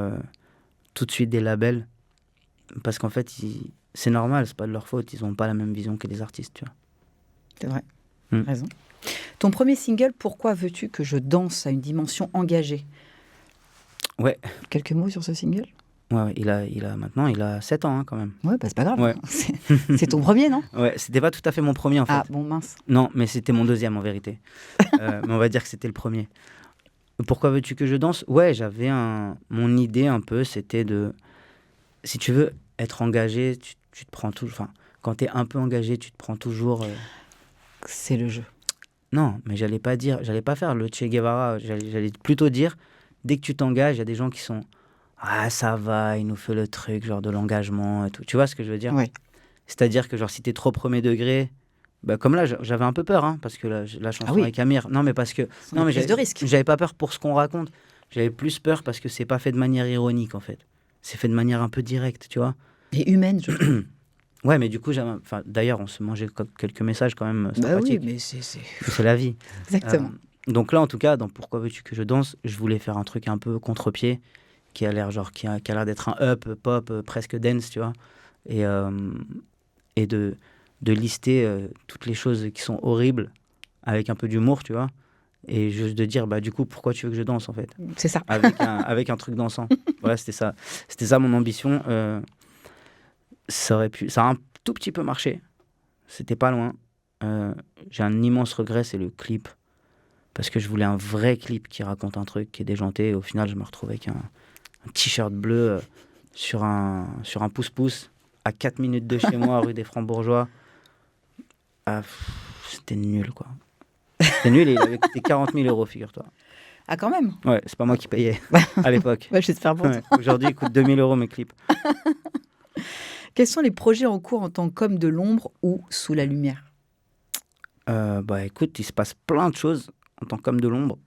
tout de suite des labels. Parce qu'en fait, c'est normal, c'est pas de leur faute, ils ont pas la même vision que les artistes, tu vois. C'est vrai, raison. Ton premier single, Pourquoi veux-tu que je danse, a une dimension engagée. Ouais. Quelques mots sur ce single? Ouais, il a 7 ans hein, quand même. Ouais, bah c'est pas grave. Ouais. C'est ton premier, non? Ouais, c'était pas tout à fait mon premier en fait. Ah bon, mince. Non, mais c'était mon deuxième en vérité. Mais on va dire que c'était le premier. Pourquoi veux-tu que je danse? Ouais, mon idée un peu, c'était de... Si tu veux être engagé, tu te prends toujours... Enfin, quand t'es un peu engagé, tu te prends toujours... C'est le jeu. Non, mais j'allais pas faire le Che Guevara. J'allais plutôt dire, dès que tu t'engages, il y a des gens qui sont... Ah, ça va, il nous fait le truc, genre de l'engagement et tout. Tu vois ce que je veux dire? Oui. C'est-à-dire que genre si t'es trop premier degré, bah comme là j'avais un peu peur, hein, parce que la chanson avec Amir, non mais parce que non mais de risque. J'avais pas peur pour ce qu'on raconte, j'avais plus peur parce que c'est pas fait de manière ironique en fait, c'est fait de manière un peu directe, tu vois. Et humaine, je trouve. Ouais, mais du coup d'ailleurs on se mangeait quelques messages quand même sympathiques. Bah oui, mais c'est la vie. Exactement. Donc là en tout cas dans Pourquoi veux-tu que je danse, je voulais faire un truc un peu contre-pied qui a l'air genre qui a l'air d'être un up pop presque dance, tu vois, et de lister toutes les choses qui sont horribles avec un peu d'humour, tu vois, et juste de dire bah du coup pourquoi tu veux que je danse en fait, c'est ça, avec un truc dansant. Voilà, c'était ça mon ambition. Ça a un tout petit peu marché, c'était pas loin. J'ai un immense regret, c'est le clip, parce que je voulais un vrai clip qui raconte un truc qui est déjanté, et au final je me retrouve avec un t-shirt bleu sur un pouce-pouce à 4 minutes de chez moi, rue des Francs-Bourgeois. C'était nul, quoi. C'était nul et il avait coûté 40 000 €, figure-toi. Ah, quand même? Ouais, c'est pas moi qui payais à l'époque. Ouais, j'espère pour toi. Aujourd'hui, il coûte 2 000 € mes clips. Quels sont les projets en cours en tant qu'homme de l'ombre ou sous la lumière? Bah écoute, il se passe plein de choses en tant qu'homme de l'ombre.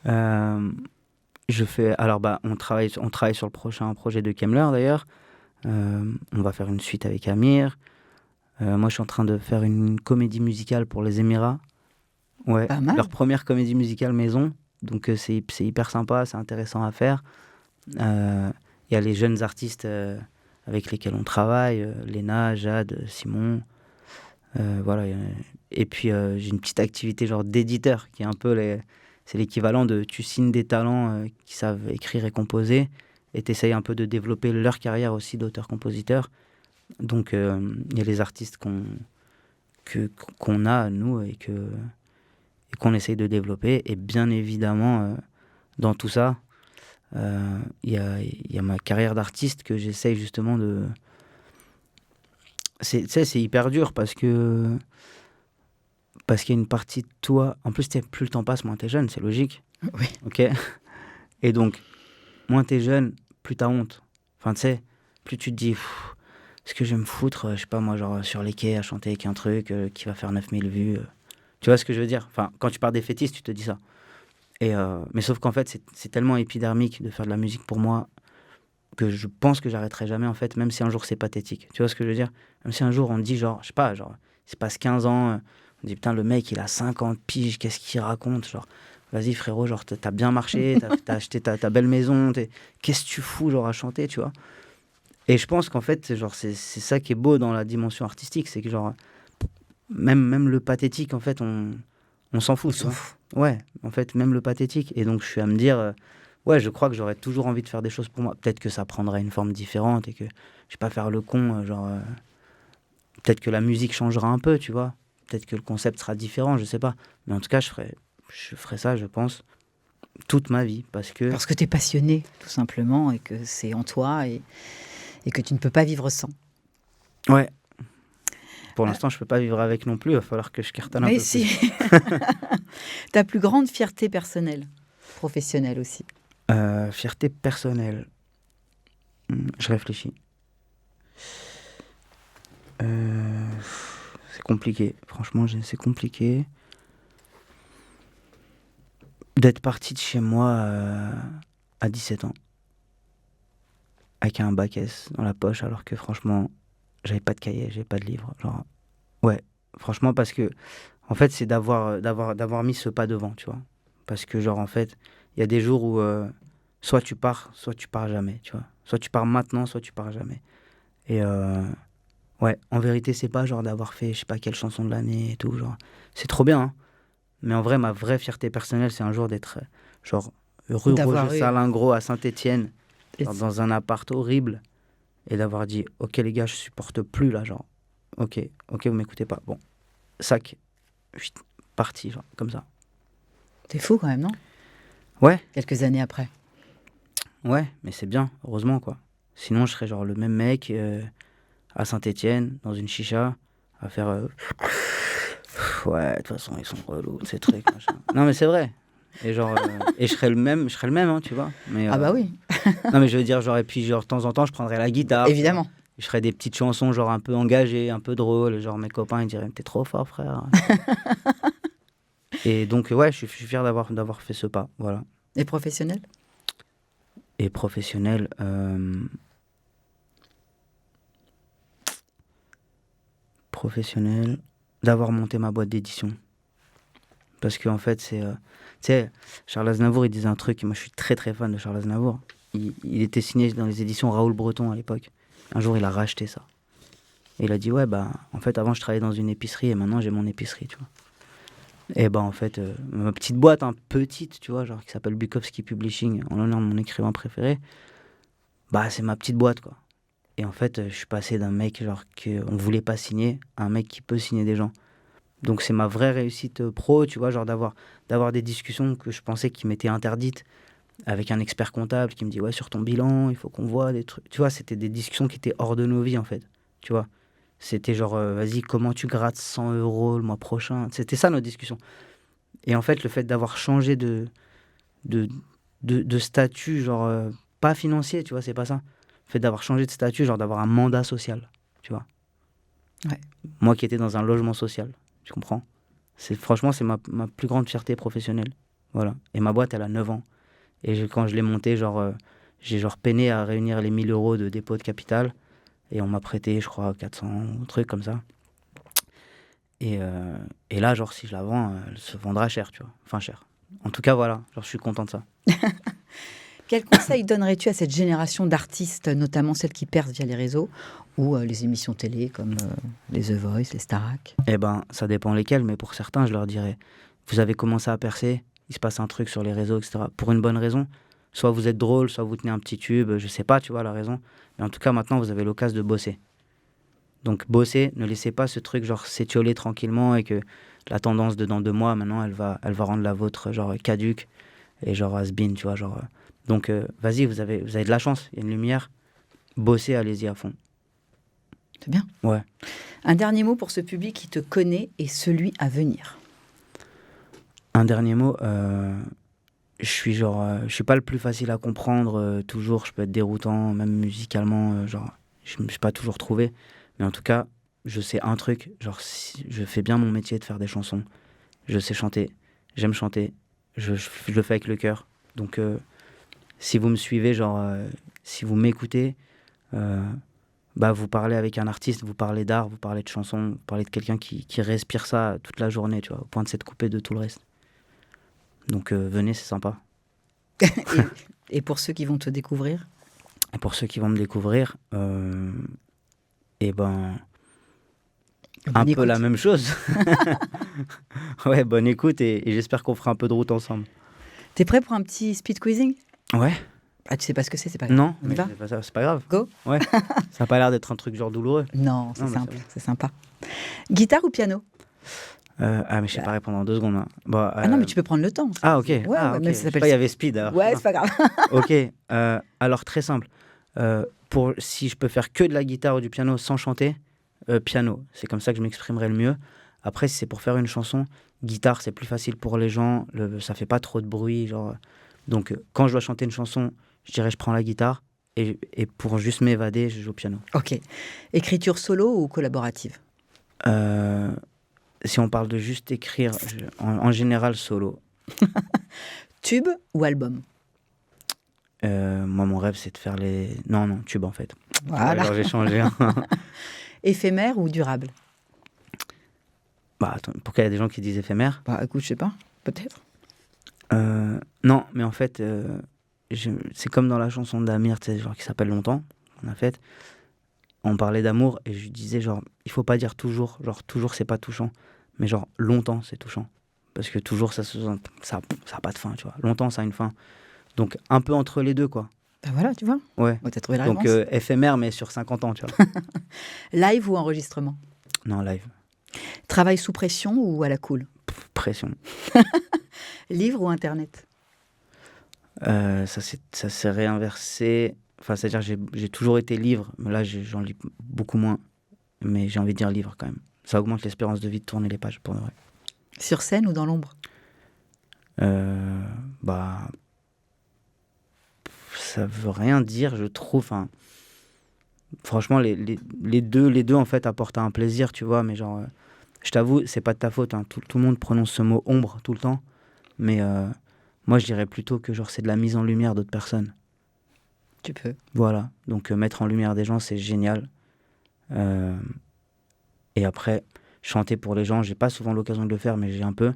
On travaille sur le prochain projet de Kemmler d'ailleurs. On va faire une suite avec Amir. Moi, je suis en train de faire une comédie musicale pour les Émirats. Ouais, Pas mal. leur première comédie musicale maison. Donc c'est hyper sympa, c'est intéressant à faire. Il y a les jeunes artistes avec lesquels on travaille, Léna, Jade, Simon. Voilà. Et puis j'ai une petite activité genre d'éditeur qui est un peu c'est l'équivalent de tu signes des talents qui savent écrire et composer et tu essayes un peu de développer leur carrière aussi d'auteur-compositeur. Donc il y a les artistes qu'on a, nous, et qu'on essaye de développer. Et bien évidemment, dans tout ça, il y a ma carrière d'artiste que j'essaye justement de... Tu sais, c'est hyper dur parce qu'il y a une partie de toi... En plus, plus le temps passe, moins t'es jeune, c'est logique. Oui. Ok. Et donc, moins t'es jeune, plus t'as honte. Enfin, tu sais, plus tu te dis... Est-ce que je vais me foutre, je sais pas moi, genre sur les quais à chanter avec un truc qui va faire 9000 vues Tu vois ce que je veux dire? Enfin, quand tu pars des fétistes, tu te dis ça. Mais sauf qu'en fait, c'est tellement épidermique de faire de la musique pour moi que je pense que j'arrêterai jamais, en fait, même si un jour c'est pathétique. Tu vois ce que je veux dire? Même si un jour on dit, genre, je sais pas, genre, il se passe 15 ans, on dit, putain, le mec, il a 50 piges, qu'est-ce qu'il raconte? Genre, vas-y, frérot, genre, t'as bien marché, t'as acheté ta belle maison, qu'est-ce que tu fous, genre, à chanter, tu vois? Et je pense qu'en fait, genre, c'est ça qui est beau dans la dimension artistique, c'est que, genre, même le pathétique, en fait, on s'en fout, tu vois. Ouais, en fait, même le pathétique. Et donc, je suis à me dire, ouais, je crois que j'aurais toujours envie de faire des choses pour moi. Peut-être que ça prendrait une forme différente et que je vais pas faire le con, genre, peut-être que la musique changera un peu, tu vois. Peut-être que le concept sera différent, je sais pas. Mais en tout cas, je ferai ça, je pense, toute ma vie, parce que tu es passionné, tout simplement, et que c'est en toi et que tu ne peux pas vivre sans. Ouais. Pour l'instant, je peux pas vivre avec non plus. Il va falloir que je cartonne un peu si. plus. Ta plus grande fierté personnelle, professionnelle aussi. Fierté personnelle. Je réfléchis. C'est compliqué. Franchement, c'est compliqué. D'être parti de chez moi à 17 ans. Avec un bac S dans la poche, alors que franchement, j'avais pas de cahier, j'avais pas de livre. Genre, ouais, franchement, parce que, en fait, c'est d'avoir mis ce pas devant, tu vois. Parce que, genre, en fait, il y a des jours où soit tu pars jamais, tu vois. Soit tu pars maintenant, soit tu pars jamais. Et ouais, en vérité, c'est pas genre d'avoir fait, je sais pas quelle chanson de l'année et tout, genre, c'est trop bien, hein. Mais en vrai, ma vraie fierté personnelle, c'est un jour d'être, genre, rue Roger Salingro à Saint-Étienne, dans un appart horrible, et d'avoir dit, ok les gars, je supporte plus là, genre, ok, vous m'écoutez pas, bon, sac, chut, parti, genre, comme ça. T'es fou quand même, non? Ouais. Quelques années après. Ouais, mais c'est bien, heureusement, quoi. Sinon, je serais genre le même mec à Saint-Étienne, dans une chicha, à faire... ouais, de toute façon, ils sont relous, ces trucs, machin. Non, mais c'est vrai. Et genre, et je serais le même, hein, tu vois. Mais, ah bah oui. Non, mais je veux dire, genre, et puis, genre, de temps en temps, je prendrais la guitare. Évidemment. Je ferais des petites chansons, genre, un peu engagées, un peu drôles. Genre, mes copains, ils diraient, t'es trop fort, frère. Et donc, ouais, je suis fier d'avoir fait ce pas, voilà. Et professionnel? Et professionnel, d'avoir monté ma boîte d'édition. Parce qu'en fait, c'est... tu sais, Charles Aznavour, il disait un truc, et moi je suis très très fan de Charles Aznavour. Il était signé dans les éditions Raoul Breton à l'époque. Un jour, il a racheté ça. Et il a dit, ouais, bah, en fait, avant, je travaillais dans une épicerie, et maintenant, j'ai mon épicerie, tu vois. Et bah, en fait, ma petite boîte, petite, tu vois, genre, qui s'appelle Bukowski Publishing, en l'honneur de mon écrivain préféré, bah, c'est ma petite boîte, quoi. Et en fait, je suis passé d'un mec, genre, qu'on voulait pas signer, à un mec qui peut signer des gens. Donc c'est ma vraie réussite pro, tu vois, genre d'avoir des discussions que je pensais qui m'étaient interdites avec un expert comptable qui me dit, ouais, sur ton bilan, il faut qu'on voit des trucs. Tu vois, c'était des discussions qui étaient hors de nos vies, en fait. Tu vois, c'était genre, vas-y, comment tu grattes 100 € le mois prochain? C'était ça, notre discussion. Et en fait, le fait d'avoir changé de statut, genre, pas financier, tu vois, c'est pas ça. Le fait d'avoir changé de statut, genre d'avoir un mandat social, tu vois. Ouais. Moi qui étais dans un logement social, tu comprends? Franchement, c'est ma plus grande fierté professionnelle. Voilà. Et ma boîte, elle a 9 ans. Et quand je l'ai montée, genre, j'ai genre peiné à réunir les 1000 € de dépôt de capital. Et on m'a prêté, je crois, 400, un truc comme ça. Et là, genre, si je la vends, elle se vendra cher, tu vois. Enfin, cher. En tout cas, voilà, genre, je suis content de ça. Quel conseil donnerais-tu à cette génération d'artistes, notamment celles qui percent via les réseaux ou les émissions télé comme les The Voice, les Starac? Eh ben, ça dépend lesquels, mais pour certains, je leur dirais, vous avez commencé à percer, il se passe un truc sur les réseaux, etc. Pour une bonne raison. Soit vous êtes drôle, soit vous tenez un petit tube, je sais pas, tu vois, la raison. Mais en tout cas, maintenant, vous avez l'occasion de bosser. Donc, bossez, ne laissez pas ce truc, genre, s'étioler tranquillement et que la tendance de dans 2 mois, maintenant, elle va rendre la vôtre, genre, caduque et genre, has-been, tu vois, genre. Donc, vas-y, vous avez de la chance, il y a une lumière. Bossez, allez-y à fond. C'est bien. Ouais. Un dernier mot pour ce public qui te connaît et celui à venir. Un dernier mot, je suis pas le plus facile à comprendre, toujours, je peux être déroutant, même musicalement, genre, je me suis pas toujours trouvé. Mais en tout cas, je sais un truc, genre, si je fais bien mon métier de faire des chansons, je sais chanter, j'aime chanter, je le fais avec le cœur. Donc, si vous me suivez, genre, si vous m'écoutez, bah, vous parlez avec un artiste, vous parlez d'art, vous parlez de chansons, vous parlez de quelqu'un qui respire ça toute la journée, tu vois, au point de s'être coupé de tout le reste. Donc, venez, c'est sympa. Et pour ceux qui vont te découvrir? Et pour ceux qui vont me découvrir, et ben, un peu la même chose. Ouais, bonne écoute et j'espère qu'on fera un peu de route ensemble. T'es prêt pour un petit speed quizzing? Ouais. Ah, tu sais pas ce que c'est pas grave. Non, On y mais va? c'est pas grave. Go. Ouais. Ça a pas l'air d'être un truc genre douloureux. Non, c'est Non, mais simple, c'est bon. c'est sympa. Guitare ou piano? Mais je sais pas répondre en 2 secondes. Hein. Bon, Ah non, mais tu peux prendre le temps. Ah, ok. Ouais, Ah, ouais, ok. même si ça Je sais s'appelle... pas, il y avait speed. Alors. Ouais, Non. c'est pas grave. Ok. Alors, très simple. Si je peux faire que de la guitare ou du piano sans chanter, piano. C'est comme ça que je m'exprimerai le mieux. Après, si c'est pour faire une chanson, guitare, c'est plus facile pour les gens. Ça fait pas trop de bruit. Genre. Donc, quand je dois chanter une chanson, je dirais je prends la guitare. Et pour juste m'évader, je joue au piano. Ok. Écriture solo ou collaborative? Si on parle de juste écrire, en général, solo. Tube ou album? Moi, mon rêve, c'est de faire les... Non, tube, en fait. Voilà. Alors, j'ai changé. Hein. Éphémère ou durable? Bah, attends, pourquoi il y a des gens qui disent éphémère? Bah, écoute, je sais pas. Peut-être. Non, mais en fait, c'est comme dans la chanson d'Amir, tu sais, genre, qui s'appelle Longtemps, qu'on a faite. On parlait d'amour et je disais, genre, il faut pas dire toujours. Genre, toujours, c'est pas touchant. Mais genre, longtemps, c'est touchant. Parce que toujours, ça a pas de fin, tu vois. Longtemps, ça a une fin. Donc, un peu entre les deux, quoi. Bah voilà, tu vois. Ouais. Ouais, t'as trouvé la Donc, réponse. éphémère, mais sur 50 ans, tu vois. Live ou enregistrement? Non, live. Travail sous pression ou à la cool? Pression. Livre ou internet? Ça s'est réinversé. Enfin, c'est-à-dire, j'ai toujours été livre, mais là, j'en lis beaucoup moins. Mais j'ai envie de dire livre quand même. Ça augmente l'espérance de vie de tourner les pages, pour de vrai. Sur scène ou dans l'ombre? Bah, ça veut rien dire, je trouve. Hein. Franchement, les deux, en fait, apportent un plaisir, tu vois. Mais genre, je t'avoue, c'est pas de ta faute. Hein. Tout le monde prononce ce mot ombre tout le temps. Mais moi, je dirais plutôt que genre, c'est de la mise en lumière d'autres personnes. Tu peux. Voilà. Donc, mettre en lumière des gens, c'est génial. Et après, chanter pour les gens, j'ai pas souvent l'occasion de le faire, mais j'ai un peu.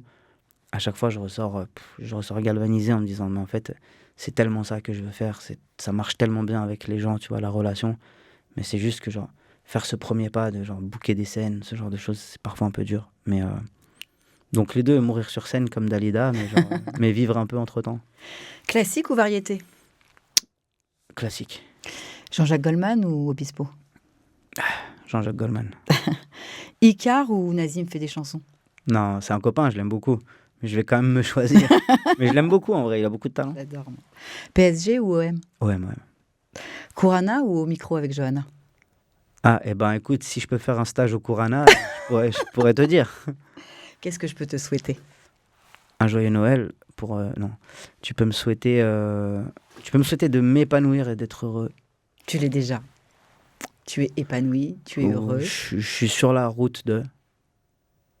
À chaque fois, je ressors galvanisé en me disant, mais en fait, c'est tellement ça que je veux faire. Ça marche tellement bien avec les gens, tu vois, la relation. Mais c'est juste que, genre, faire ce premier pas de, genre, booker des scènes, ce genre de choses, c'est parfois un peu dur. Mais, donc, les deux, mourir sur scène comme Dalida, mais, genre, mais vivre un peu entre-temps. Classique ou variété? Classique. Jean-Jacques Goldman ou Obispo? Jean-Jacques Goldman. Icare ou Nazim fait des chansons? Non, c'est un copain, je l'aime beaucoup. Mais je vais quand même me choisir. Mais je l'aime beaucoup, en vrai, il a beaucoup de talent. J'adore. Moi. PSG ou OM? OM. Kurana ou au micro avec Johanna? Ah, eh ben écoute, si je peux faire un stage au Kurana, je pourrais te dire. Qu'est-ce que je peux te souhaiter? Un joyeux Noël pour... non. Tu peux me souhaiter de m'épanouir et d'être heureux. Tu l'es déjà. Tu es épanoui, tu es heureux. Je suis sur la route de...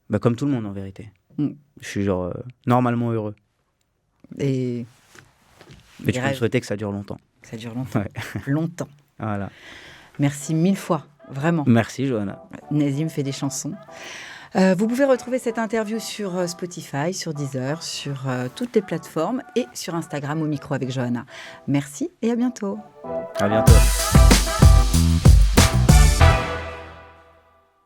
Bah, comme tout le monde, en vérité. Je suis genre normalement heureux. Et... Mais tu peux me souhaiter que ça dure longtemps. Ça dure longtemps. Ouais. Longtemps. Voilà. Merci 1000 fois, vraiment. Merci, Johanna. Nazim fait des chansons. Vous pouvez retrouver cette interview sur Spotify, sur Deezer, sur toutes les plateformes et sur Instagram au micro avec Johanna. Merci et à bientôt. À bientôt.